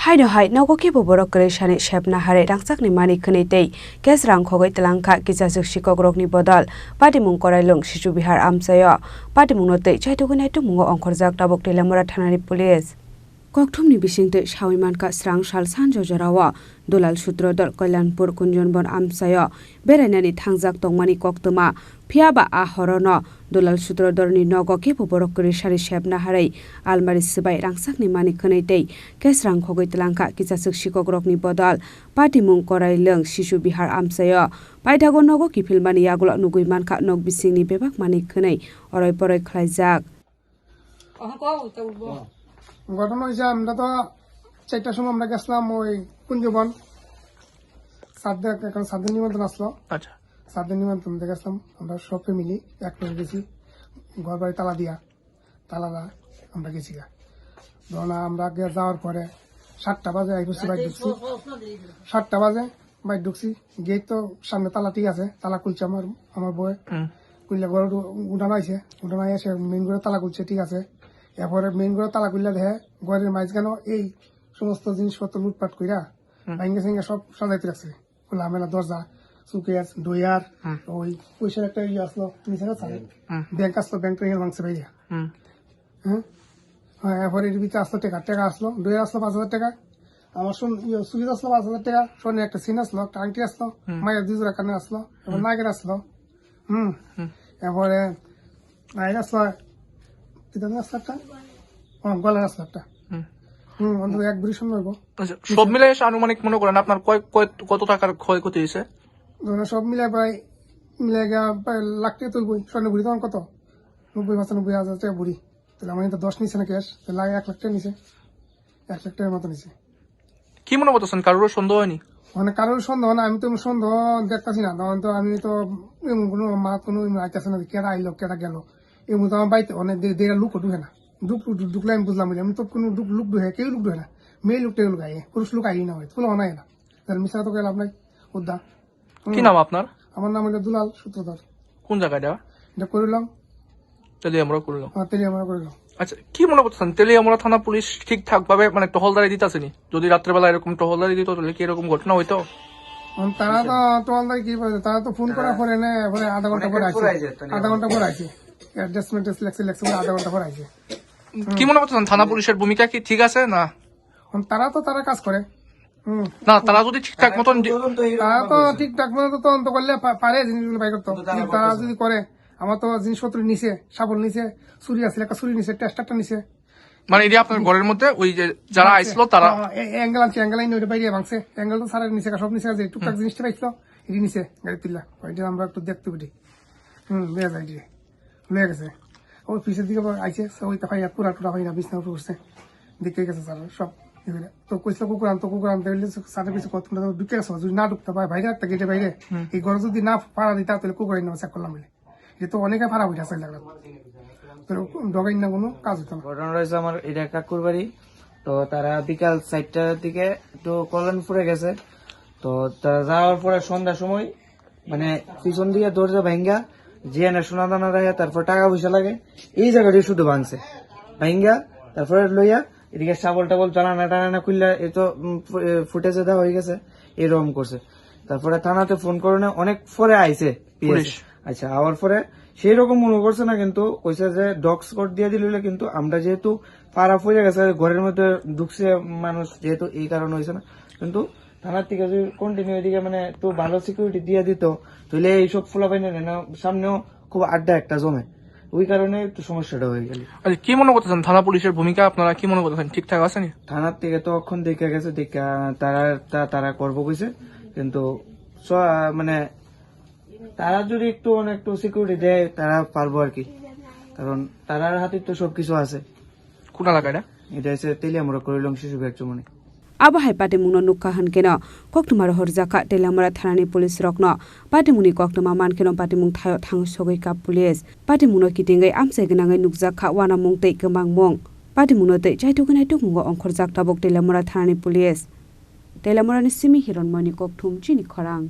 Haino hai nago ke borok kreshani shepna hare rangsak ni mani khani tei kes rang khogoi telangkha kisasuk sikogrok ni bodal patimung korailung Shisu Bihar amsayo patimung no tei chaitogani tumungo ongkhorjak tabok telamura thanani police Kokthumni bisingte Shawimanka Srang Sal Sanjo Jarawa Dolal Sutrodor Kalyanpur Kunjonbon Amsayo Berenani Tangjak Tongmani Koktuma Piaba A Horono Dolal Sutrodorni Nogo Kepo Borokuri Shari Shebna Harai Almari Sibai Rangsakni Mani Khanitei Kesrang Khogoi Telangka Kisasuk Sikogrokni Bodal Patimung Korailung Shisu Bihar Amsayo Paitago Nogo Kipilmani Yagulok Nugui Manka Nog Bisingni Bebak Mani Khanai Oroi Poroi Khlaijak ঘটনা হয়েছে আমরা তো 4টার সময় আমরা গেছিলাম ওই কুঞ্জবন এখন সাদের নিমন্ত্রণ আসলো আচ্ছা সাদের নিমন্ত্রণ গেছিলাম আমরা সব ফ্যামিলি এক করে গেছি ঘর বাড়ি তালা আমরা গেছি ধরুন আমরা যাওয়ার পরে 7টা বাজে বাইক ঢুকছি 7টা বাজে বাইক ঢুকছি গেট তো সামনে তালা ঠিক আছে তালা খুলছে আমার বউয়ে খুললে ঘর উঠানো এসে মেন ঘরে তালা খুলছে ঠিক আছে এরপরে মেইন ঘরে তালা খুললে দেখে ঘরের মাঝখানে এই সমস্ত জিনিসপত্র লুটপাট কইরা ভাঙ্গে সিঙ্গে সব সাজাইতে রাখছে খোলা মেলা দরজা সুকেস ডয়ার ওই পয়সার একটা ইয়ে আসলো নিচে ব্যাংক আসলো ব্যাংক থেকে ভাঙছে ভাইয়া হ্যাঁ এরপরে এর ভিতরে আসলো টাকা আসলো ডয়ার আসলো 5,000 টাকা আমার সুবিধ আসলো 5,000 টাকা সোনের একটা সিন আসলো একটা আংটি আসলো মায়ের 2 জোড়া কানে আসলো এবার নাগের আসলো এরপরে নাইন আসলো গলার আসলো একটা অন্তত 1 ভরি সোনা হইব সব মিলে আনুমানিক মনে করেন আপনার কত টাকার ক্ষয়ক্ষতি হয়েছে সব মিলে প্রায় প্রায় লাখ টাকা তুলবই স্বর্ণের ভরি তখন কত 90,000 টাকা ভরি তাহলে আমার 10 নিছে না ক্যাশ তাহলে 1 লাখ টাকা নিছে 1 লাখ টাকার মতো নিছে কি মনে করতেছেন কারোর সন্দেহ হয়নি মানে কারোর সন্দেহ না আমি তো সন্দেহ দেখতেছি না তখন তো আমি তো এমন কোনো মা কোনো আইতেছে না কেটা আইলো কেটা গেল এমন তো আমার বাড়িতে অনেক দেড় লুক ঢুকে না ঢুকলে আমি বুঝলাম আমি তো কোনো লুক ঢুকে কেউ লুক ঢুকে না মেয়ে লুকটা লুক আই পুরুষ লুক আই না হয় ফুল অনায় না তাহলে মিশা তো গেল আপনার উদ্দা কি নাম আপনার আমার নাম হলো দুলাল সূত্রধর কোন জায়গায় এটা করলাম তেলিয়ামুড়া করলাম আচ্ছা কি মনে করতেছেন তেলিয়ামুড়া থানা পুলিশ ঠিকঠাক ভাবে মানে টহলদারি দিতেছেনি যদি রাত্রেবেলা এরকম টহলদারি দিত তাহলে কি এরকম ঘটনা হইতো তারা তো টহলদারি কি করে তারা তো ফোন করার পরে না আধা ঘন্টা পরে আছে অ্যাডজাস্টমেন্ট লেখছে আধা ঘন্টা পরে আছে কি মনে করতেছেন থানা পুলিশের ভূমিকা কি ঠিক আছে না তারা কাজ করে না তারা যদি ঠিকঠাক মতন তদন্ত করলে পারে জিনিসগুলো বাই করতো তারা যদি করে আমার তো জিনিসপত্র নিচে শাবল নিচে চুরি আছে একটা চুরি নিচে টেস্টারটা নিচে মানে এটা আপনার ঘরের মধ্যে ওই যে যারা আইসলো তারা অ্যাঙ্গেল আছে অ্যাঙ্গেল আইন ওইটা বাইরে ভাঙছে অ্যাঙ্গেল তো সারা নিচে সব নিচে আছে টুকটাক জিনিসটা পাইছিল এটি নিচে গাড়ি তুললা ওইটা আমরা একটু দেখতে পারি লয়ে যায় লয়ে গেছে ওই পিছের দিকে আইছে ওই তো ভাইয়া পুরা টুরা ভাইয়া বিছনা উপরে উঠছে দেখতে গেছে স্যার সব তো কইছিল কুকুর আনতে হইলে সাথে কিছু কত ঢুকে গেছে যদি না ঢুকতে পারে বাইরে একটা গেটে বাইরে এই ঘরে যদি না পাড়া দিতা তাহলে কুকুর আইন চেক করলাম বলে যে তো অনেকে ভাড়া হইতে আসলে লাগলাম ডগাইন না কোনো কাজ হতো না ঘটনা রয়েছে আমার এটা কাকুর বাড়ি তো তারা বিকাল 4টার দিকে একটু কল্যাণপুরে গেছে তো তারা যাওয়ার পরে সন্ধ্যার সময় মানে পিছন দিকে দরজা ভাঙ্গা জিয়ানের সোনা দানা রাখে তারপর টাকা পয়সা লাগে এই জায়গাটি শুধু ভাঙছে ভাঙ্গা তারপরে লইয়া এদিকে শাবল টাবল টানা খুললে এ তো ফুটেজে দেওয়া হয়ে গেছে এরকম করছে তারপরে থানাতে ফোন করে অনেক পরে আইছে আচ্ছা আওয়ার পরে সেই রকম মনে করছে না কিন্তু কইছে যে ডগ স্পট দিয়ে দিল কিন্তু আমরা যেহেতু পাড়া পড়ে গেছে ঘরের মধ্যে ঢুকছে মানুষ যেহেতু এই কারণে হয়েছে না কিন্তু থানার থেকে যদি কন্টিনিউ এদিকে মানে একটু ভালো সিকিউরিটি দিয়ে দিত তাহলে এইসব ফোলা পাই না সামনেও খুব আড্ডা একটা জমে ওই কারণে একটু সমস্যাটা হয়ে গেল কি মনে করতেছেন থানা পুলিশের ভূমিকা আপনারা কি মনে করতেছেন ঠিকঠাক আছে থানার থেকে তো অক্ষণ দেখে গেছে তারা করবো কইছে কিন্তু মানে তারা যদি একটু সিকিউরিটি দেয় তারা পারবো আর কি কারণ তারার হাতে তো সবকিছু আছে কোন এলাকায় এটা হচ্ছে তেলিয়ামুড়া করিলং শিশু Bihar Abahai patimungno nukkahan keno koktumar horjaka telamara thanani police rokno patimuni koktuma mankeno patimung thayo thang sogoi ka police patimungno kitingai amsai gnangai nukjaka wana mungtei kemang mong patimungno tei chaitugani tukmungo ongkhorjak tabok telamara thanani police telamara ni simi hironmani kokthum chini khorang